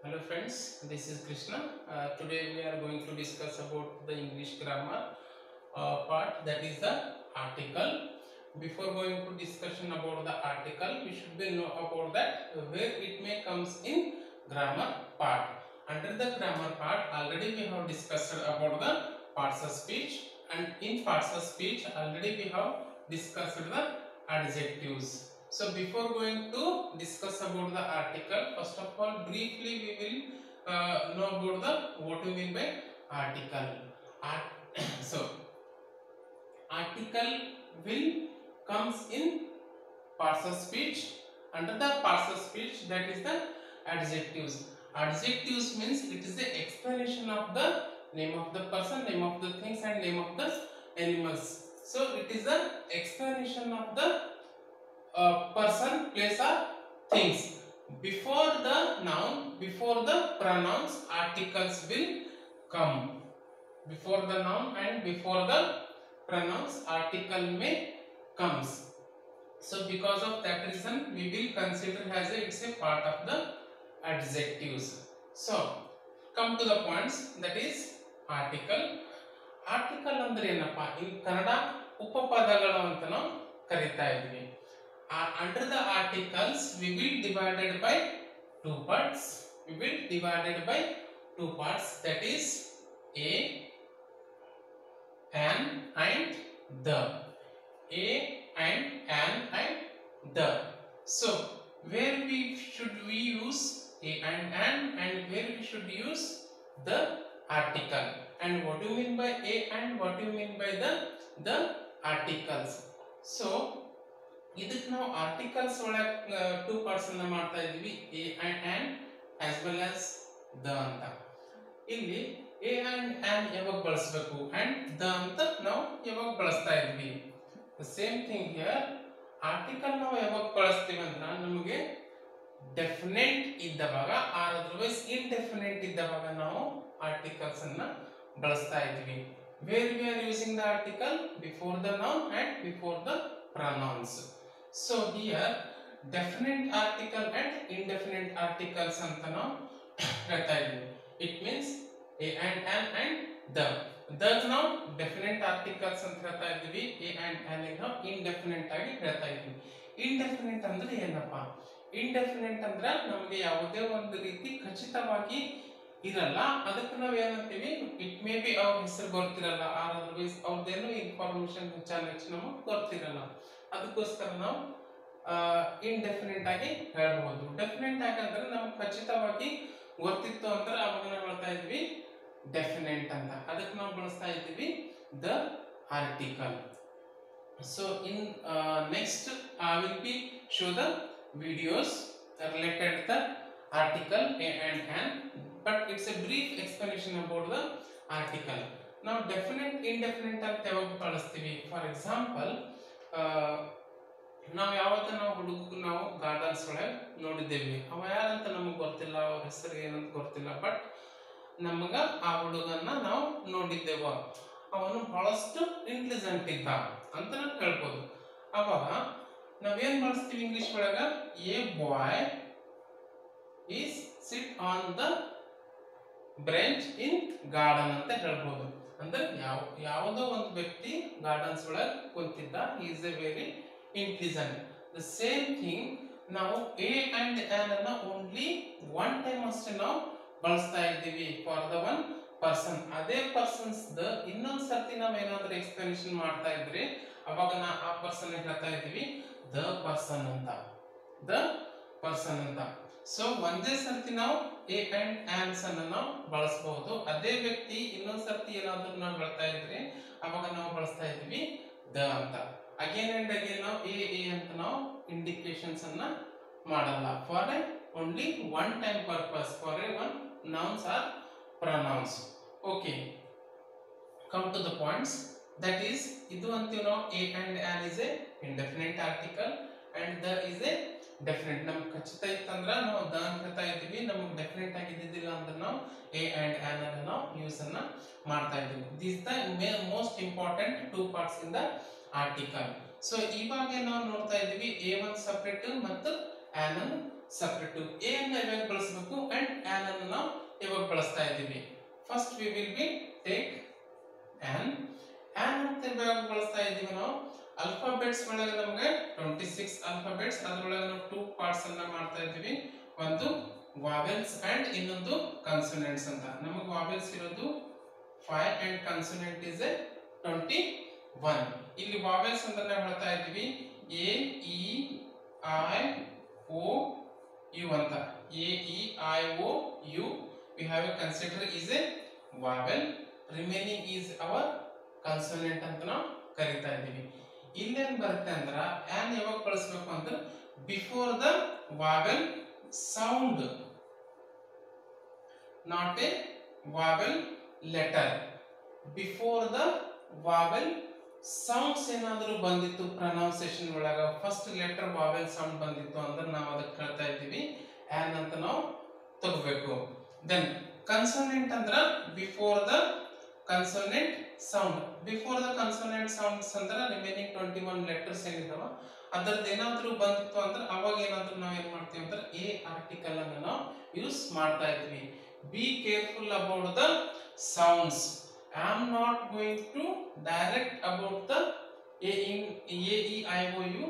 Hello friends, this is Krishna. Today we are going to discuss about the English grammar part, that is the article. Before going to discussion about the article, we should be know about that where it may comes in grammar part. Under the grammar part, already we have discussed about the parts of speech, and in parts of speech already we have discussed the adjectives. So before going to discuss about the article, first of all briefly we will know about the what we mean by article. So article will comes in parts of speech. Under the parts of speech, that is the adjectives. Adjectives means it is the explanation of the name of the person, name of the things, and name of the animals. So it is the explanation of the person, place, or things. Before the noun, before the pronouns, articles will come. Before the noun and before the pronouns, article may comes. So because of that reason, we will consider as it's a part of the adjectives. So come to the points, that is article. Article ಅಂದ್ರೆ ಏನಪ್ಪ? In Kannada ಉಪಪದಗಳು ಅಂತ ನಾವು ಕರೀತಾ ಇದ್ವಿ. Under the articles, we will divided by two parts. We will divided by two parts, that is a, an, and the. A and an and the. So where should we use a and an, and where we should use the article, and what do you mean by a and what do you mean by the articles? So ಇದಕ್ಕೆ ನಾವು articles ಒಳಗೆ two parts ಅನ್ನ ಮಾಡ್ತಾ ಇದೀವಿ, A and on as well as the ಅಂತ. ಇಲ್ಲಿ A and on ಯಾವಾಗ ಬಳಸಬೇಕು ಅಂಡ್ ದ ಅಂತ ನಾವು ಯಾವಾಗ ಬಳಸ್ತಾ ಇದ್ವಿ. The same thing here, article ನಾವು ಯಾವಾಗ ಬಳಸ್ತೀವಿ ಅಂದ್ರೆ ನಮಗೆ ಡೆಫಿನೆಟ್ ಇದ್ದವಾಗ ಆರ್ ಅದರ್ವೈಸ್ ಇಂಡೆಫಿನೆಟ್ ಇದ್ದವಾಗ ನಾವು ಆರ್ಟಿಕಲ್ಸ್ ಅನ್ನ ಬಳಸ್ತಾ ಇದ್ವಿ. Where we are using the article? Before the noun and before the pronouns. So here definite article and indefinite articles ಅಂತ ನಾವು ಹೇಳ್ತಾ ಇದ್ವಿ. It means a and an and the. The ನಾವು definite articles ಅಂತ ಹೇಳ್ತಾ ಇದ್ವಿ, ಎ ಅಂಡ್ ಆನ್ ನಾವು indefinite ಆಗಿ ಹೇಳ್ತಾ ಇದ್ವಿ. ಇಂಡೆಫಿನೆಟ್ ಅಂದ್ರೆ ಏನಪ್ಪ? ಇಂಡೆಫಿನೆಟ್ ಅಂದ್ರೆ ನಮಗೆ ಯಾವುದೇ ಒಂದು ರೀತಿ ಖಚಿತವಾಗಿ ಇರಲ್ಲ, ಅದಕ್ಕೆ ನಾವು ಏನಂತೀವಿ, ಇಟ್ ಮೇ ಬಿ ಅವ್ರ ಹೆಸರು ಗೊತ್ತಿರಲ್ಲ, ಆರ್ ಅದರ್ವೈಸ್ ಅವ್ರದ್ದೇನು ಇನ್ಫಾರ್ಮೇಶನ್ ಹೆಚ್ಚಾಗಿ ನಮಗೆ ಗೊತ್ತಿರಲ್ಲ, ಅದಕ್ಕೋಸ್ಕರ ನಾವು ಇಂಡೆಫಿನೆಟ್ ಆಗಿ ಹೇಳಬಹುದು. ಡೆಫಿನೆಟ್ ಆಗಿ ಅಂದ್ರೆ ನಮ್ಗೆ ಖಚಿತವಾಗಿ ಗೊತ್ತಿತ್ತು ಅಂದ್ರೆ ಅವಾಗ ನಾವು ಹೇಳ್ತಾ ಇದ್ವಿ ಡೆಫಿನೆಟ್ ಅಂತ, ಅದಕ್ಕೆ ನಾವು ಬಳಸ್ತಾ ಇದ್ದೀವಿ the article. So in next I will be show the videos related the article A and on, but it's A brief explanation about the article. ನಾವು ಡೆಫಿನೆಟ್ ಇಂಡೆಫಿನೆಟ್ ಅಂತ ಯಾವಾಗ ಬಳಸ್ತೀವಿ? ಫಾರ್ ಎಕ್ಸಾಂಪಲ್, ನಾವು ಯಾವತ್ತ ನಾವು ನಾವು ಗಾರ್ಡನ್ಸ್ ಒಳಗೆ ನೋಡಿದ್ದೇವೆ, ಅವ ಯಾರಂತ ನಮಗೆ ಗೊತ್ತಿಲ್ಲ, ಅವ್ರ ಹೆಸರು ಏನಂತ ಗೊತ್ತಿಲ್ಲ, ಬಟ್ ನಮಗ ಆ ಹುಡುಗನ್ನ ನಾವು ನೋಡಿದ್ದೇವ, ಅವನು ಬಹಳಷ್ಟು ಇಂಟೆಲಿಜೆಂಟ್ ಇದ್ದ ಅಂತ ನಾವು ಹೇಳ್ಬೋದು. ಅವಾಗ ನಾವೇನ್ ಬಳಸ್ತೀವಿ ಇಂಗ್ಲಿಷ್ ಒಳಗ? A boy is sit on the branch in garden ಅಂತ ಹೇಳ್ಬೋದು. ಅಂದ್ರೆ ಯಾವುದೋ ಒಂದು ವ್ಯಕ್ತಿ ಗಾರ್ಡನ್ಸ್ ಒಳಗೆ ಕುಂತಿದ್ದ, is a very intelligent. The same thing ನಾವು ಎ ಅಂಡ್ ಆನ್ ಅನ್ನ ಓನ್ಲಿ ಒನ್ ಟೈಮ್ ಅಷ್ಟೇ ನಾವು ಬಳಸ್ತಾ ಇದ್ದೀವಿ ಫಾರ್ ದ ಒನ್ ಪರ್ಸನ್. ಅದೇ ಪರ್ಸನ್ಸ್ ದ ಇನ್ನೊಂದ್ ಸರ್ತಿ ನಾವ್ ಏನಾದ್ರೂ ಎಕ್ಸ್ಪ್ಲನೇಷನ್ ಮಾಡ್ತಾ ಇದ್ರೆ ಅವಾಗ ಆ ಪರ್ಸನ್ ಹೇಳ್ತಾ ಇದ್ದೀವಿ ದ ಪರ್ಸನ್ ಅಂತ, ದ ಪರ್ಸನ್ ಅಂತ. ಸೊ ಒಂದೇ ಸರ್ತಿ ನಾವು ಎ ಅಂಡ್ ಆನ್ಸ್ ಅನ್ನ ನಾವು ಬಳಸಬಹುದು. ಅದೇ ವ್ಯಕ್ತಿ ಇನ್ನೊಂದ್ ಸರ್ತಿ ಏನಾದ್ರೂ ನಾವು ಹೇಳ್ತಾ ಇದ್ರೆ ಅವಾಗ ನಾವು ಬಳಸ್ತಾ ಇದ್ದೀವಿ ದ ಅಂತ. ಅಗೇನ್ ಅಂಡ್ ಅಗೇನ್ ನಾವು ಎ ಅಂತ ನಾವು ಇಂಡಿಕೇಶನ್ಸ್ ಅನ್ನ ಮಾಡಲ್ಲ, for A only one time purpose, for a one nouns or pronouns. Okay, come to the points, that is idu antivu ನಾವು a and an is a indefinite article and the is a definite. ನಮ್ ಖಚಿತ ಇತ್ತಂದ್ರ ನಾವು the ಅಂತ ಹೇಳ್ತಾ ಇದೀವಿ, ನಮಗೆ definite ಆಗಿದ್ದಿಲ್ಲ ಅಂದ್ರೆ ನಾವು a and an ಅನ್ನು ನಾವು ಯೂಸ್ ಅನ್ನ ಮಾಡ್ತಾ ಇದೀವಿ. This is the most important two parts in the article. So ಇವಾಗ ನಾವು ನೋಡ್ತಾ ಇದೀವಿ a1 ಸೆಪರೇಟ್ ಮತ್ತು ಆನ್ ಅನ್ನು ಸಪರೇಟ್. ಎ ಅನ್ನು ಯಾವಾಗ ಬಳಸಬೇಕು ಅಂಡ್ ಆನ್ ಅನ್ನು ನಾವು ಯಾವಾಗ ಬಳಸ್ತಾ ಇದ್ದೀವಿ? First we will B take on. On ಅಂತ ಯಾವಾಗ ಬಳಸ್ತಾ ಇದ್ದೀವಿ ನಾವು? ಅಲ್ಫಾಬೆಟ್ಸ್ ಒಳಗೆ ನಮಗೆ 26 ಅಲ್ಫಾಬೆಟ್ಸ್, ಅದರೊಳಗೆ ನಾವು 2 ಪಾರ್ಟ್ಸ್ ಅನ್ನ ಮಾಡ್ತಾ ಇದ್ದೀವಿ. ಒಂದು ವಾವೆಲ್ಸ್ ಅಂಡ್ ಇನ್ನೊಂದು ಕನ್ಸೋನೆಂಟ್ಸ್ ಅಂತ. ನಮಗೆ ವಾವೆಲ್ಸ್ ಇರೋದು 5 ಅಂಡ್ ಕನ್ಸೋನೆಂಟ್ ಇಸ್ 21. ಇಲ್ಲಿ ವಾವೆಲ್ಸ್ ಅಂತ ನಾವು ಹೇಳ್ತಾ ಇದ್ದೀವಿ A E I O U ಅಂತ. A E I O U we have a consider is a vowel, remaining is our consonant ಅಂತ ನಾವು ಕರೀತಾ ಇದ್ದೀವಿ. ಇಲ್ಲೇನ್ ಬರುತ್ತೆ ಅಂದ್ರ ಆನ್ ಯಾವಾಗ ಬಳಸಬೇಕು ಅಂದ್ರೆ before the vowel sound, not a vowel letter. Before the vowel sounds ಏನಾದರೂ ಬಂದಿತ್ತು ಪ್ರೊನೌನ್ಸಿಯೇಷನ್ ಒಳಗ, ಫಸ್ಟ್ ಲೆಟರ್ vowel sound ಬಂದಿತ್ತು ಅಂದ್ರೆ ನಾವು ಅದಕ್ಕೆ ಹೇಳ್ತಾ ಇದ್ದೀವಿ ಆನ್ ಅಂತ ನಾವು ತಗೋಬೇಕು. Then consonant ಅಂದ್ರ before the consonant sound. Before the consonant sounds ಅಂದ್ರ ರಿಮೈನಿಂಗ್ 21 ಲೆಟರ್ಸ್ ಏನಿದಾವ ಅದರದ್ದು ಏನಾದರೂ ಬಂದಿತ್ತು ಅಂದ್ರೆ ಅವಾಗ ಏನಾದರೂ ನಾವು ಏನು ಮಾಡ್ತೀವಿ ಅಂದ್ರೆ ಎ ಆರ್ಟಿಕಲ್ ಅನ್ನು ನಾವು ಯೂಸ್ ಮಾಡ್ತಾ ಇದ್ವಿ. Be careful about the sounds. I am not going to direct about the A E I O U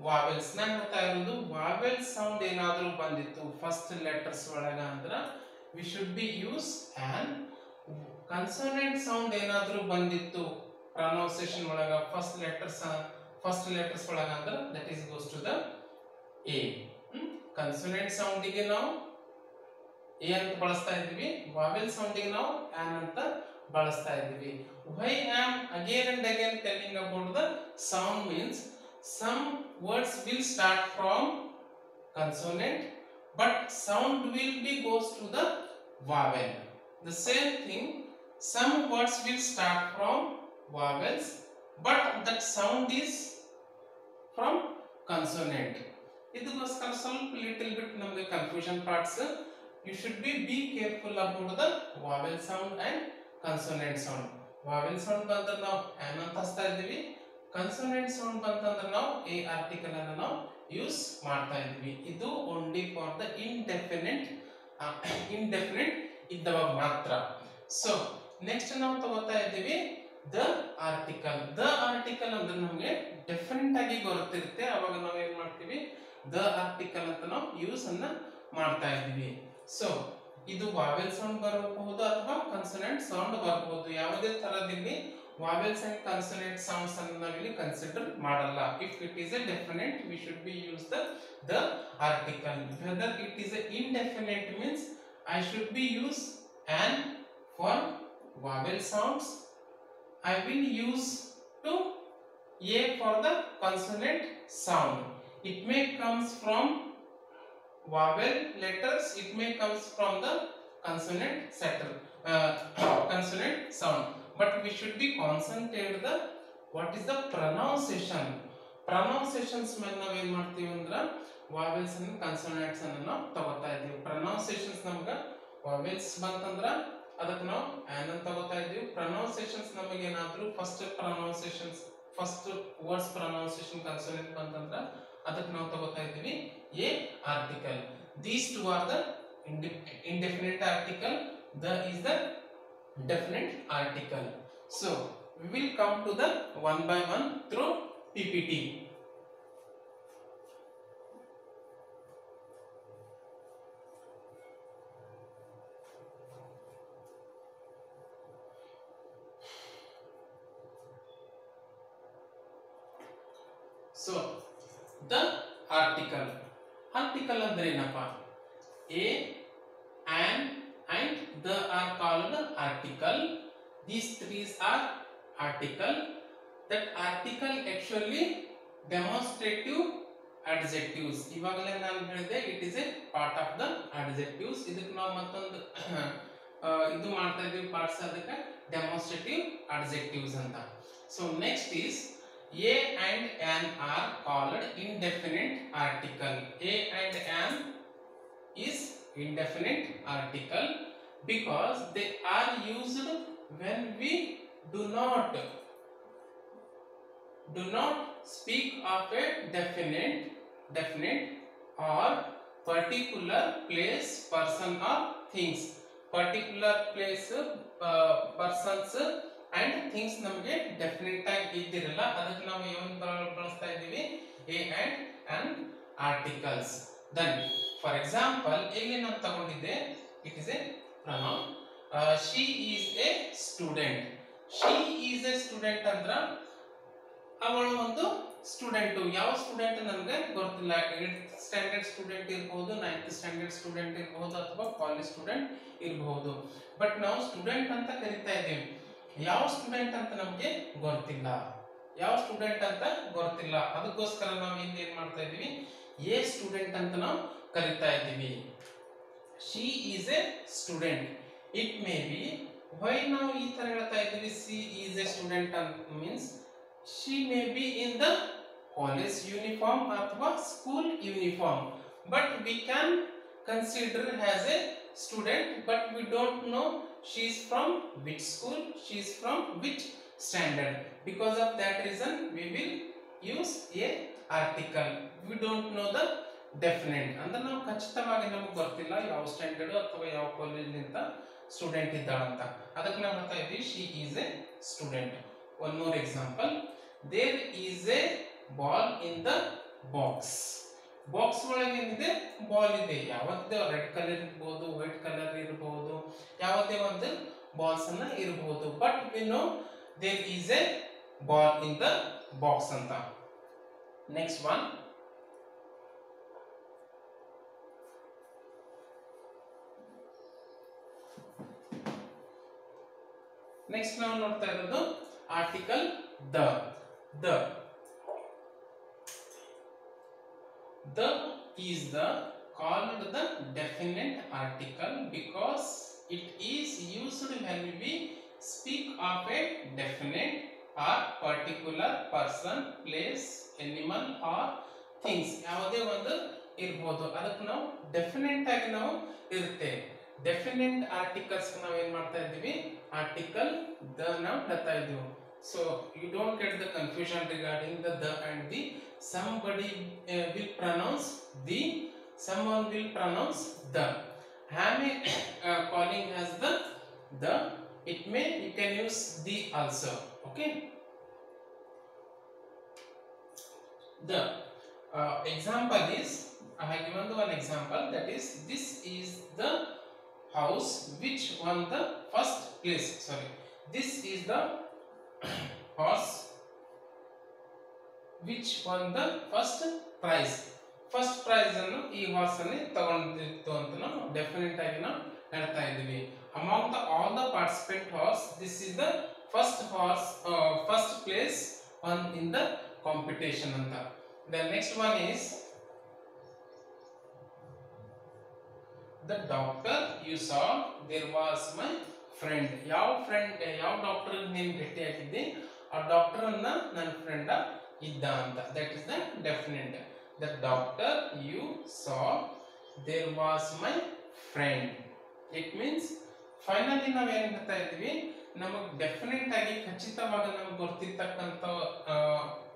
vowels. ನಾನು ಹೇಳ್ತಾ ಇರೋದು ವಾವೆಲ್ ಸೌಂಡ್ ಏನಾದರೂ ಬಂದಿತ್ತು ಫಸ್ಟ್ ಲೆಟರ್ಸ್ ಒಳಗ ಅಂದ್ರೆ we should be use an. consonant sound ಏನಾದರೂ ಬಂದಿತ್ತು ಪ್ರೊನೌನ್ಸಿಯೇಷನ್ ಒಳಗ ಫಸ್ಟ್ ಲೆಟರ್ಸ್ ಒಳಗ ಅಂದ್ರೆ that is goes to the a. consonant sound ಗೆ ನಾವು a ಅಂತ ಬಳಸ್ತಾ ಇದ್ದೀವಿ, vowel sound ಗೆ ನಾವು an ಅಂತ ಬಳಸ್ತಾ ಇದ್ದೀವಿ. why I am again and again telling about the sound means some words will start from consonant but sound will be goes to the vowel. The same thing, some words will start from vowels but that sound is from consonant. ಇದಕ್ಕೋಸ್ಕರ ಸ್ವಲ್ಪ little bit ನಮಗೆ confusion parts. You should be careful about the vowel sound and consonant sound. vowel sound ಬಂದ್ರೆ ನಾವು an ಅಂತ ಹಚ್ತಾ ಇದ್ದೀವಿ, consonant sound ಬಂತಂದ್ರೆ ನಾವು a ಆರ್ಟಿಕಲ್ ಅನ್ನು ನಾವು ಯೂಸ್ ಮಾಡ್ತಾ ಇದ್ದೀವಿ. ಇದು ಓನ್ಲಿ ಫಾರ್ ದ ಇಂಡೆಫಿನೆಟ್ ಇದ್ದವಾಗ ಮಾತ್ರ. ಸೊ ನೆಕ್ಸ್ಟ್ ನಾವು ತಗೋತಾ ಇದ್ದೀವಿ ದ ಆರ್ಟಿಕಲ್. ದ ಆರ್ಟಿಕಲ್ ಅಂದ್ರೆ ನಮಗೆ ಡೆಫಿನೆಟ್ ಆಗಿ ಗೊತ್ತಿರುತ್ತೆ, ಅವಾಗ ನಾವು ಏನ್ ಮಾಡ್ತೀವಿ ದ ಆರ್ಟಿಕಲ್ ಅಂತ ನಾವು ಯೂಸ್ ಅನ್ನ ಮಾಡ್ತಾ ಇದ್ದೀವಿ. ಸೊ ಇದು ವಾವೆಲ್ ಸೌಂಡ್ ಬರಬಹುದು ಅಥವಾ ಕನ್ಸೋನೆಂಟ್ ಸೌಂಡ್ ಬರಬಹುದು. ಯಾವುದೇ ತರದಲ್ಲಿ vowels and consonant sounds ಅನ್ನು ನಾವು ಇಲ್ಲಿ ಕನ್ಸಿಡರ್ ಮಾಡಲ್ಲ. if it is a definite we should be use the article. whether it is a indefinite means I should be use an for vowel sounds, I will use to a for the consonant sound. It may comes from vowel letters, it may comes from the consonant consonant sound, but we should be concentrated the what is the pronunciation. pronunciations ಮೇಲೆ ನಾವು ಏನು ಮಾಡ್ತೀವಿ ಅಂದ್ರೆ vowels and consonants ಅನ್ನು ನಾವು ತಗೋತಾ ಇದ್ದೀವಿ. pronunciations ನಮಗೆ vowels ಬಂತಂದ್ರೆ ಅದಕ್ಕೆ ನಾವು an ಅಂತ ತಗೋತಾ ಇದ್ದೀವಿ. pronunciations ನಮಗೆ ಏನಾದರೂ ಫಸ್ಟ್ ವರ್ಡ್ಸ್ pronunciation consonant ಬಂತಂದ್ರೆ ಅದಕ್ಕೆ ನಾವು ತಗೋತಾ ಇದ್ದೀವಿ a article. these two are the indefinite article, the is the definite article. So we will come to the one by one through PPT. So the article ಅಂದ್ರೆ ಏನಪ್ಪ? a, an and the are called article. These three are article. That article actually demonstrative adjectives. ಇವಾಗಲೇ ನಾನು ಹೇಳಿದೆ it is a part of the adjectives. ಇದಕ್ಕೆ ನಾವು ಮತ್ತೊಂದು ಇದು ಮಾಡ್ತಾ ಇದ್ದೀವಿ ಪಾರ್ಟ್ಸ್, ಅದಕ್ಕೆ demonstrative adjectives ಅಂತ. So next is a and an are called indefinite article. a and an is indefinite article because they are used when we do not speak of a definite or particular place, person or things. Particular place, persons and things ನಮಗೆ definite ಆಗಿ ಇದ್ದಿರಲ್ಲ, ಅದಕ್ಕೆ ನಾವು ಏನು ಬಳಸ್ತಾ ಇದ್ದೀವಿ, a and articles. Then for example ಇಲ್ಲಿ ನಾನು ತಗೊಂಡಿದ್ದೆ, it is a pronoun. She is a student. She is a student ಅಂದ್ರ ಅವಳು ಒಂದು ಸ್ಟೂಡೆಂಟ್. ಯಾವ ಸ್ಟೂಡೆಂಟ್ ನಮಗೆ ಗೊತ್ತಿಲ್ಲ, 8th ಸ್ಟ್ಯಾಂಡರ್ಡ್ ಸ್ಟೂಡೆಂಟ್ ಇರಬಹುದು, 9th ಸ್ಟ್ಯಾಂಡರ್ಡ್ ಸ್ಟೂಡೆಂಟ್ ಇರಬಹುದು, ಅಥವಾ ಕಾಲೇಜ್ ಸ್ಟೂಡೆಂಟ್ ಇರಬಹುದು. ಬಟ್ ನಾವು ಸ್ಟೂಡೆಂಟ್ ಅಂತ ಕರಿತಾ ಇದ್ದೀವಿ. ಯಾವ ಸ್ಟೂಡೆಂಟ್ ಅಂತ ನಮಗೆ ಗೊತ್ತಿಲ್ಲ, ಯಾವ ಸ್ಟೂಡೆಂಟ್ ಅಂತ ಗೊತ್ತಿಲ್ಲ, ಅದಕ್ಕೋಸ್ಕರ ನಾವು ಇಲ್ಲಿ ಏನ್ ಮಾಡ್ತಾ ಇದೀವಿ, ಎ ಸ್ಟೂಡೆಂಟ್ ಅಂತ ನಾವು ಕರಿತಾ ಇದ್ದೀವಿ. She is a student. It may be, why ನಾವು ಈ ತರ ಹೇಳ್ತಾ ಇದ್ದೀವಿ ಸಿ ಈಸ್ ಎ ಸ್ಟೂಡೆಂಟ್ ಅಂತ means she may be in the college uniform athwa school uniform, but we can consider as a student, but we don't know she is from which school, she is from which standard. Because of that reason we will use a article. We don't know the definite ಅಂದ್ರೆ ನಾವು ಖಚಿತವಾಗಿ ನಮಗೆ ಗೊತ್ತಿಲ್ಲ ಯಾವ standard ಅಥವಾ ಯಾವ college ನಿಂದ student ಇದ್ದಾಳೆ ಅಂತ, ಅದಕ್ಕೆ ನಾವು ಹೇಳ್ತಾ ಇದ್ದೀವಿ she is a student. One more example. There is a ball in the box. Box ಒಳಗೆ ಏನಿದೆ, ಬಾಲ್ ಇದೆ. ಯಾವುದೇ ರೆಡ್ ಕಲರ್ ಇರಬಹುದು, ವೈಟ್ ಕಲರ್ ಇರಬಹುದು, ಯಾವುದೇ ಒಂದು ಬಾಲ್ಸ್ ಅನ್ನ ಇರಬಹುದು. But we know there is a ball in the box ಅಂತ. ನೆಕ್ಸ್ಟ್ ಒನ್, ನೆಕ್ಸ್ಟ್ ನಾವು ನೋಡ್ತಾ ಇರೋದು article the. The is the called the definite article because it is used when we speak of a definite or particular person, place, animal or things. ಯಾವುದೇ ಒಂದು ಇರಬಹುದು, ಅದಕ್ಕೆ ನಾವು definite ಆಗಿ ನಾವು ಇರುತ್ತೆ. ಡೆಫಿನೆಟ್ ಆರ್ಟಿಕಲ್ಸ್ ನಾವು ಏನ್ ಮಾಡ್ತಾ ಇದ್ದೀವಿ, ಆರ್ಟಿಕಲ್ ದ ನಾವು ಹೇಳ್ತಾ ಇದ್ದೀವಿ. So you don't get the confusion regarding the and the. Somebody will pronounce the, someone will pronounce the. I am calling as the. It may, you can use the also. Okay. The example is, I have given the one example, that is, this is the house which won the first place. Sorry, this is the horse which won the first prize. First prize ಅನ್ನು ಈ horse ಅನ್ನು ತಗೊಂಡಿತ್ತು ಅಂತ ನಾವು definite ಆಗಿ ನಾವು ಹೇಳ್ತಾ ಇದ್ದೀವಿ. Among the all the participant horse, this is the first horse, first place one in the competition ಅಂತ. The next one is the doctor you saw there was my friend. ಯಾವ friend, ಯಾವ doctor ನೀನು ಭೇಟಿ ಆಗಿದ್ದೆ, ಆ doctor ಅನ್ನ ನನ್ನ friend ಇದ್ದ ಅಂತ. That is the definite. The doctor you saw there was my friend. It means finally ನಾವು ಏನ್ ಹೇಳ್ತಾ ಇದ್ವಿ, ನಮಗೆ ಡೆಫಿನೆಟ್ ಆಗಿ ಖಚಿತವಾಗಿ ನಮ್ಗೆ ಗೊತ್ತಿರ್ತಕ್ಕಂಥ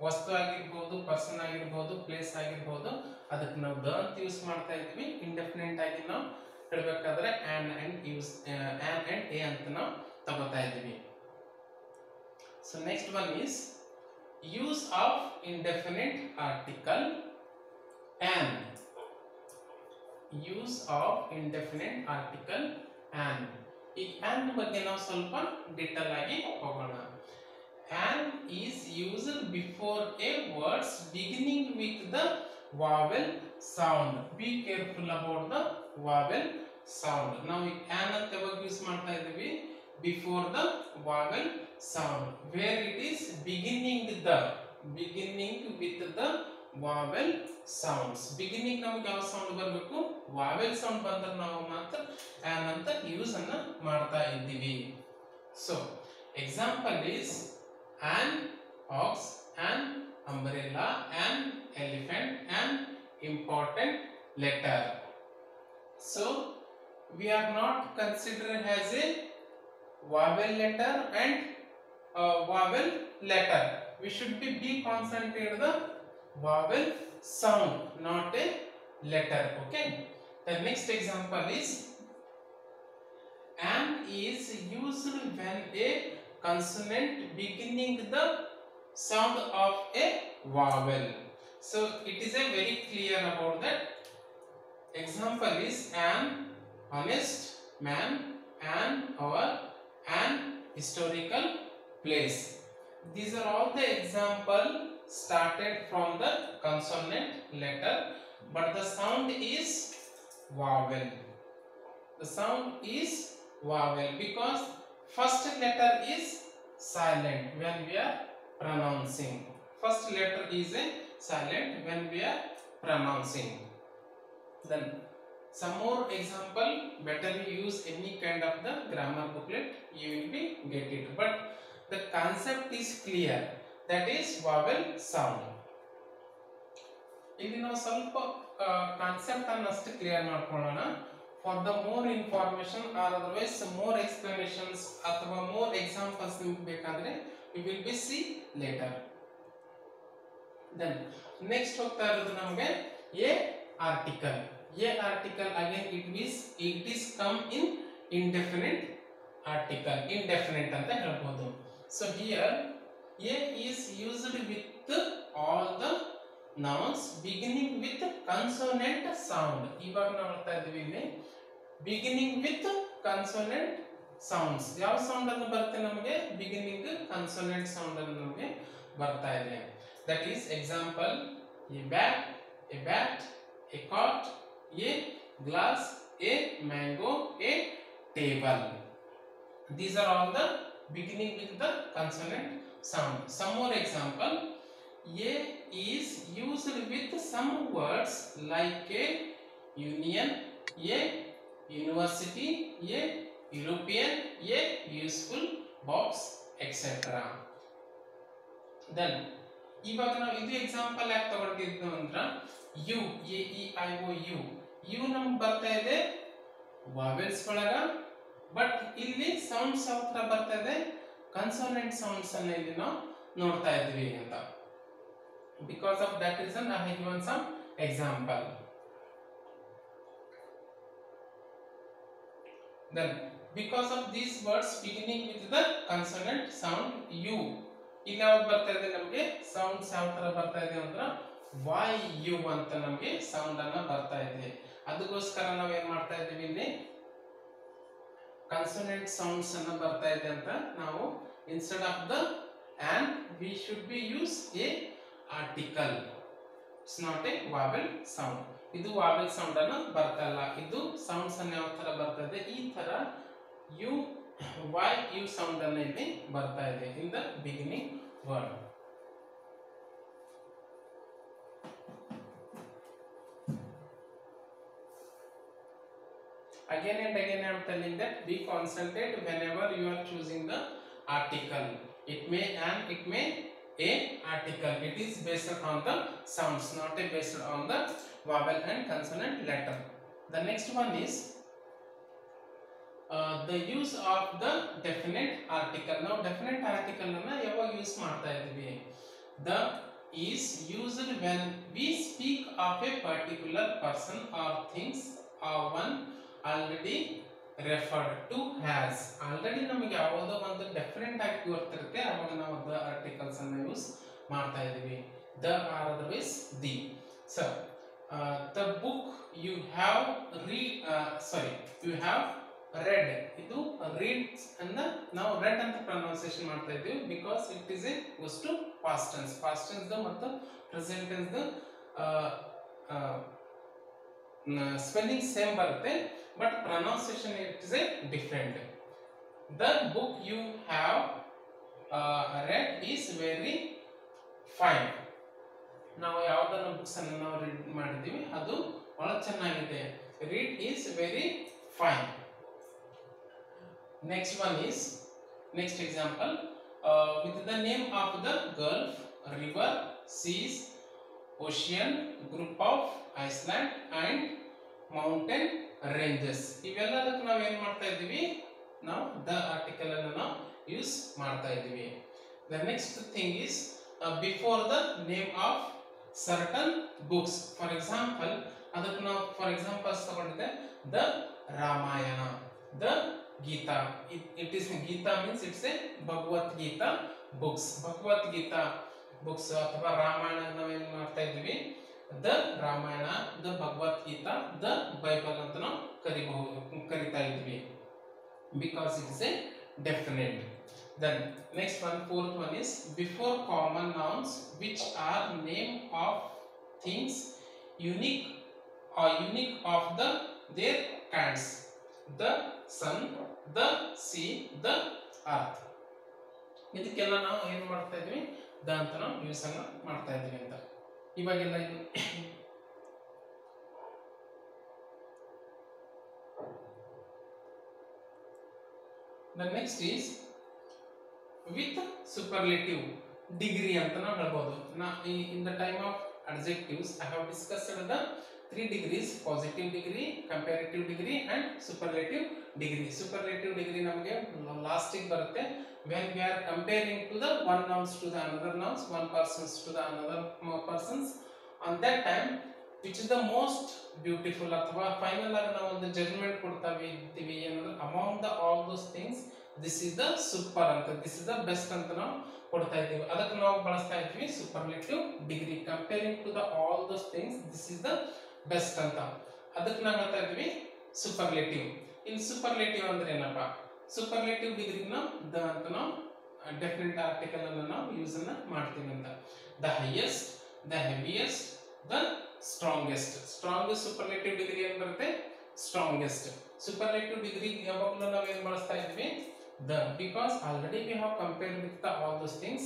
ವಸ್ತು ಆಗಿರ್ಬೋದು, ಪರ್ಸನ್ ಆಗಿರ್ಬೋದು, ಪ್ಲೇಸ್ ಆಗಿರ್ಬೋದು, ಅದಕ್ಕೆ ನಾವು ದ ಅಂತ ಯೂಸ್ ಮಾಡ್ತಾ ಇದ್ವಿ. ಇಂಡೆಫಿನೆಟ್ ಆಗಿ ನಾವು ಹೇಳಬೇಕಾದ್ರೆ on and use, on and A ಅಂತ ನಾವು ತಗೋತಾ ಇದ್ದೀವಿ. So next one is use of indefinite article on. Use of indefinite article on. ಈ ಆನ್ ಬಗ್ಗೆ ನಾವು ಸ್ವಲ್ಪ ಡೀಟೇಲ್ ಆಗಿ ಹೋಗೋಣ. On is used before A words beginning with the vowel sound. B careful about the vowel sound. ನಾವು on ಅಂತ ಯಾವಾಗ use ಮಾಡ್ತಾ ಇದ್ದೀವಿ, before the vowel sound, where it is beginning with the vowel sounds. Beginning ನಮ್ಗೆ ಯಾವ sound ಬರಬೇಕು, vowel sound ಬಂದ್ರೆ ನಾವು ಮಾತ್ರ ಆನ್ ಅಂತ ಯೂಸ್ ಅನ್ನ ಮಾಡ್ತಾ ಇದ್ದೀವಿ. So example is an ox, an umbrella, an elephant, an important letter. So we are not considered as a vowel letter and vowel letter. We should be concentrated the vowel sound, not a letter. Okay. The next example is an is used when a consonant beginning the sound of a vowel. So it is a very clear about that. Example is an honest man, an hour, an historical place. These are all the example started from the consonant letter, but the sound is vowel. The sound is vowel because first letter is silent when we are pronouncing. First letter is a silent when we are pronouncing. Then some more example, better you use any kind of the grammar booklet, you will be get it. But the concept is clear, that is vowel sound. ಇಲ್ಲಿ ನಾವು ಸ್ವಲ್ಪ concept ಅನ್ನಷ್ಟು clear ಮಾಡ್ಕೊಳ್ಳೋಣ. For the more information or otherwise more explanations ಅಥವಾ more examples ನಿಮಗೆ ಬೇಕಾದ್ರೆ you will be see later. Then next ಹೋಗ್ತಾ ಇರೋದು ನಮಗೆ a article. A article again it is come in indefinite article, indefinite anta helbodu. So here A is used with all the nouns beginning with consonant sound. Ivaga ನಾವು ನೋಡ್ತಾ ಇದೀವಿ ಇಲ್ಲಿ beginning with consonant sounds. ಯಾವ sound ಅನ್ನು ಬರುತ್ತೆ ನಮಗೆ? beginning consonant sound ಅನ್ನು ನಮಗೆ ಬರ್ತಾ ಇದೆ. That is example a bag, a bat, a cot, a glass, a mango, a table. These are all the beginning with the consonant sound. Some more example. A is used with some words like a union, a university, a European, a useful, box, etc. Then ಇವಾಗ ನಾವು ಇದು example ಯಾಕೆ ತಗೊಂಡಿದ್ದು ಅಂದ್ರೆ U A E I O U U ನಮ್ಗೆ ಬರ್ತಾ ಇದೆ vowels ಒಳಗ, ಬಟ್ ಇಲ್ಲಿ ಸೌಂಡ್ಸ್ ಯಾವ ತರ ಬರ್ತಾ ಇದೆ? ಕನ್ಸೋನೆಂಟ್ ಸೌಂಡ್ಸ್ ಅನ್ನ ಇಲ್ಲಿ ನಾವು ನೋಡ್ತಾ ಇದ್ವಿ ಅಂತ. Because of that reason I have given some example. Then because of these words beginning with the consonant sound u, ಇಲ್ಲಿ ಯಾವ್ದು ಬರ್ತಾ ಇದೆ ನಮಗೆ? ಸೌಂಡ್ಸ್ ಯಾವ ತರ ಬರ್ತಾ ಇದೆ ಅಂದ್ರೆ ವೈ ಯು ಅಂತ ನಮಗೆ ಸೌಂಡ್ ಅನ್ನ ಬರ್ತಾ ಇದೆ. ಅದಕ್ಕೋಸ್ಕರ ನಾವು ಏನ್ ಮಾಡ್ತಾ ಇದೀವಿ, ಇಲ್ಲಿ ಕನ್ಸೋನೆಂಟ್ ಸೌಂಡ್ಸ್ ಅನ್ನ ಬರ್ತಾ ಇದೆ ಅಂತ ನಾವು instead of the and we should be use a article. It's not a vowel sound. ಇದು vowel sound ಅನ್ನ ಬರ್ತಾ ಇಲ್ಲ. ಇದು ಸೌಂಡ್ಸ್ ಅನ್ನ ಯಾವ ತರ ಬರ್ತಾ ಇದೆ? ಈ ತರ ಯು ವೈ ಯು ಸೌಂಡ್ ಅನ್ನ ಇಲ್ಲಿ ಬರ್ತಾ ಇದೆ in the beginning word. Again and again I am telling that be concentrate whenever you are choosing the article. It may and it may a article. It is based on the sounds, not based on the vowel and consonant letter. The next one is the use of the definite article. Now definite article ಅನ್ನು ಯಾವಾಗ use ಮಾಡ್ತಾ ಇದ್ದೀವಿ? The is used when we speak of a particular person or things or one already referred to as. Already ನಮಗೆ ಯಾವುದೋ ಒಂದು definite ಆಗಿ ಗೊತ್ತಿರುತ್ತೆ, ಅವಾಗ ನಾವು the articles ಅನ್ನು ಯೂಸ್ ಮಾಡ್ತಾ ಇದ್ದೀವಿ. The or otherwise the. So the book you have you have read. ಇದು reads ಅನ್ನ ನಾವು read ಅಂತ ಪ್ರೊನೌನ್ಸಿಯೇಷನ್ ಮಾಡ್ತಾ ಇದ್ದೀವಿ because it is a goes to past tense. Past tense ಮತ್ತು present tense spelling same ಬರುತ್ತೆ, but pronunciation it is a different. The book you have read is very fine. ನಾವು ಯಾವುದನ್ನು books ಅನ್ನು ನಾವು read ಮಾಡಿದ್ದೀವಿ ಅದು ಬಹಳ ಚೆನ್ನಾಗಿದೆ. read is very fine. Next one is next example with the name of the gulf, river, seas, ocean, group of Iceland and mountain ranges. ಇವೆಲ್ಲದಕ್ಕೆ ನಾವು ಏನು ಮಾಡ್ತಾ ಇದ್ದೀವಿ? ನಾವು the article ಅನ್ನು ನಾವು ಯೂಸ್ ಮಾಡ್ತಾ ಇದ್ದೀವಿ. The next thing is before the name of certain books. For example, ಅದಕ್ಕೆ ನಾವು ಫಾರ್ ಎಕ್ಸಾಂಪಲ್ಸ್ ತಗೊಂಡಿದ್ದೆ the Ramayana, the Gita. It is Gita means it's a Bhagavad Gita books. Bhagavad Gita books ಅಥವಾ ರಾಮಾಯಣ ನಾವೇನ್ ಮಾಡ್ತಾ ಇದ್ವಿ, the Ramayana, the Bhagavad Gita, the Bible ಅಂತ ನಾವು ಕರಿತಾ ಇದ್ವಿ, because it is a definite. Then next one, fourth one is before common nouns which are name of things unique of their kinds, the sun, the sea, the earth. ಇದಕ್ಕೆಲ್ಲ ನಾವು ಏನು ಮಾಡ್ತಾ ಇದ್ವಿ, the ಅಂತ ನಾವು ಯೂಸ್ ಅನ್ನ ಮಾಡ್ತಾ ಇದ್ವಿ ಅಂತ. ಇವಾಗೆಲ್ಲ ಇದು the next is with superlative degree ಅಂತ ನಾವು ಹೇಳ್ಬೋದು. In the time of adjectives I have discussed the 3 degrees: positive degree, comparative degree and superlative degree. Superlative degree ನಮಗೆ ಲಾಸ್ಟ್ ಗೆ ಬರುತ್ತೆ when we are comparing to the one nouns to the another nouns, one persons to the another persons. On that time which is the most beautiful ಅಥವಾ final ಆಗಿ ನಾವು ಒಂದು judgment ಕೊಡ್ತಾ ಇದ್ದೀವಿ ಏನಂದ್ರೆ among the all those things this is the super ಅಂತ, this is the best ಅಂತ ನಾವು ಕೊಡ್ತಾ ಇದ್ದೀವಿ. ಅದಕ್ಕೆ ನಾವು ಬಳಸ್ತಾ ಇದ್ವಿ superlative degree. Comparing to the all those things this is the best ಅಂತ, ಅದಕ್ಕೆ ನಾವು ಹೇಳ್ತಾ ಇದ್ವಿ superlative. ಇನ್ superlative ಅಂದ್ರೆ ಏನಪ್ಪ, superlative degree ನ ದ ಅಂತ ನಾವು ಡೆಫಿನೆಟ್ ಆರ್ಟಿಕಲ್ ಅನ್ನು ನಾವು ಯೂಸ್ ಅನ್ನ ಮಾಡ್ತೀವಿ ಅಂತ. the highest, the heaviest, the strongest. strongest superlative degree ಏನು ಬರುತ್ತೆ, strongest. superlative degree ಯಾವಾಗಲೂ ನಾವು ಏನು ಬಳಸ್ತಾ ಇದ್ವಿ, the, because already we have compared with the all those things.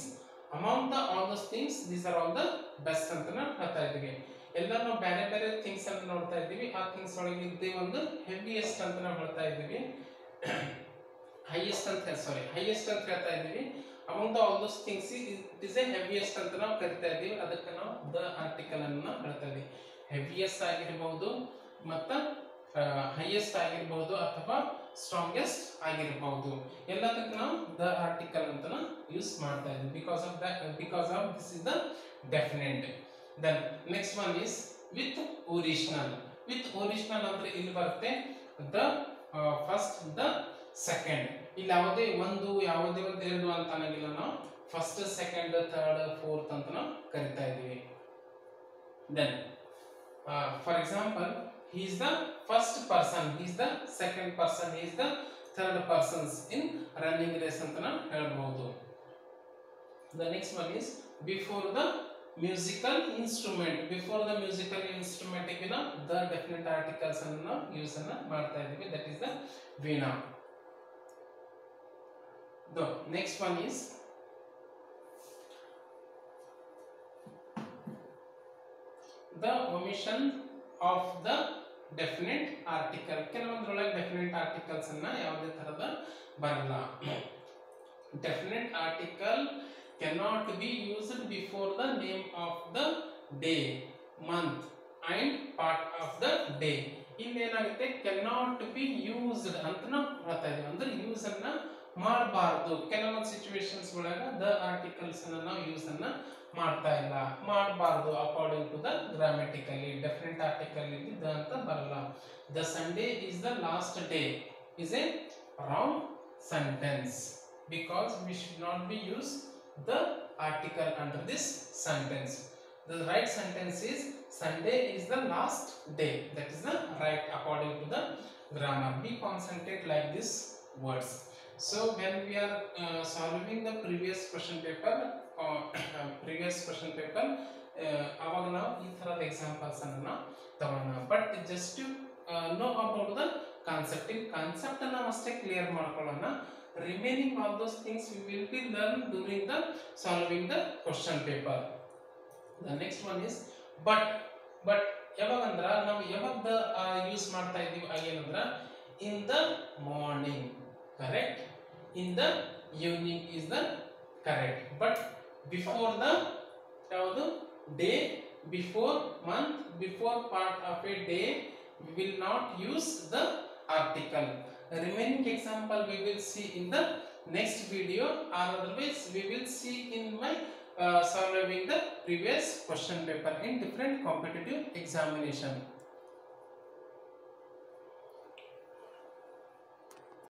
Among the all those things these are all the best ಅಂತ ನಾವು ಹೇಳ್ತಾ ಇದ್ವಿ. ಎಲ್ಲ ನಾವು ಬೇರೆ ಬೇರೆ ಥಿಂಗ್ಸ್ ಅನ್ನು ನೋಡ್ತಾ ಇದ್ದೀವಿ, ಆ ಥಿಂಗ್ಸ್ ಒಳಗೆ ಇದ್ದೇ ಒಂದು ಹೆವಿಯೆಸ್ಟ್ ಅಂತ ನಾವು ಹೇಳ್ತಾ ಇದ್ದೀವಿ, highest ಅಂತ ಹೇಳ್ತಾ ಇದ್ದೀವಿ. among the all those things it is a heaviest ಅಂತ ನಾವು ಕರಿತಾ ಇದ್ದೀವಿ, ಅದಕ್ಕೆ ನಾವು ದ ಆರ್ಟಿಕಲ್ ಅನ್ನು ಹೇಳ್ತಾ ಇದ್ದೀವಿ. ಹೆವಿಯೆಸ್ಟ್ ಆಗಿರಬಹುದು ಮತ್ತು ಹೈಯೆಸ್ಟ್ ಆಗಿರಬಹುದು ಅಥವಾ ಸ್ಟ್ರಾಂಗೆಸ್ಟ್ ಆಗಿರಬಹುದು, ಎಲ್ಲದಕ್ಕೆ ನಾವು ದ ಆರ್ಟಿಕಲ್ ಅಂತ ಯೂಸ್ ಮಾಡ್ತಾ ಇದ್ದೀವಿ because of this is the definite. Then next one is with original. With original ಅಂದ್ರೆ ಇಲ್ಲಿ ಬರುತ್ತೆ ದ ಫಸ್ಟ್, ದ ಸೆಕೆಂಡ್. ಇಲ್ಲಿ ಯಾವುದೇ ಒಂದು ಎರಡು ಅಂತ ಅನ್ನಂಗಿಲ್ಲ, ನಾವು ಫಸ್ಟ್, ಸೆಕೆಂಡ್, ಥರ್ಡ್, ಫೋರ್ತ್ ಅಂತ ನಾವು ಕರಿತಾ ಇದ್ದೀವಿ. Then for example he is the first person, he is the second person, he is the third persons in running race ಅಂತ ನಾವು ಹೇಳಬಹುದು. The next one is before the musical instrument. before the musical instrument ಗೆ ನಾವು the definite articles ಅನ್ನು ನಾವು use ಅನ್ನು ಮಾಡ್ತಾ ಇದ್ದೀವಿ, that is the veena. The next one is the omission of the definite article. ಕೆಲವೊಂದ್ರೊಳಗೆ ಡೆಫಿನೆಟ್ ಆರ್ಟಿಕಲ್ಸ್ ಅನ್ನ ಯಾವುದೇ ತರದ ಬರಲ್ಲ. Definite article cannot be used before the name of the day, month and part of the day. ಇನ್ನೇನಾಗುತ್ತೆ, cannot be used ಅಂತ ನಾವು ಹೇಳ್ತಾ ಇದೀವಿ, ಅಂದ್ರೆ ಯೂಸ್ ಅನ್ನ ಮಾಡಬಾರದು. ಕೆಲವೊಂದು ಸಿಚುವೇಶನ್ಸ್ ಒಳಗ ದ ಆರ್ಟಿಕಲ್ಸ್ ಅನ್ನ ನಾವು ಯೂಸ್ ಅನ್ನ ಮಾಡ್ತಾ ಇಲ್ಲ, ಮಾಡಬಾರದು according to the grammatically. Definite article ಇಲ್ಲಿ ದ ಅಂತ ಬರಲ್ಲ. The Sunday is the last day is a wrong sentence because we should not be use the article under this sentence. The right sentence is Sunday is the last day. That is the right according to the grammar. Be concentrate like these words. So when we are solving the previous question paper, ಅವಾಗ ನಾವು ಈ ತರದ examples ಅನ್ನ ತಗೋಣ. But just to know about the concept. ಈ concept ಅನ್ನ ಅಷ್ಟೇ clear ಮಾಡ್ಕೊಳ್ಳೋಣ. Remaining all those things we will be learn during the solving the question paper. The next one is but ಯಾವಾಗಂದ್ರ ನಾವು ಯಾವಾಗ ಯೂಸ್ ಮಾಡ್ತಾ ಇದೀವಿ ಏನಂದ್ರ in the morning, correct, in the evening is the correct, but before the ಯಾವುದು day, before month, before part of a day we will not use the article. The remaining example we will see in the next video, or otherwise we will see in my solving the previous question paper in different competitive examination.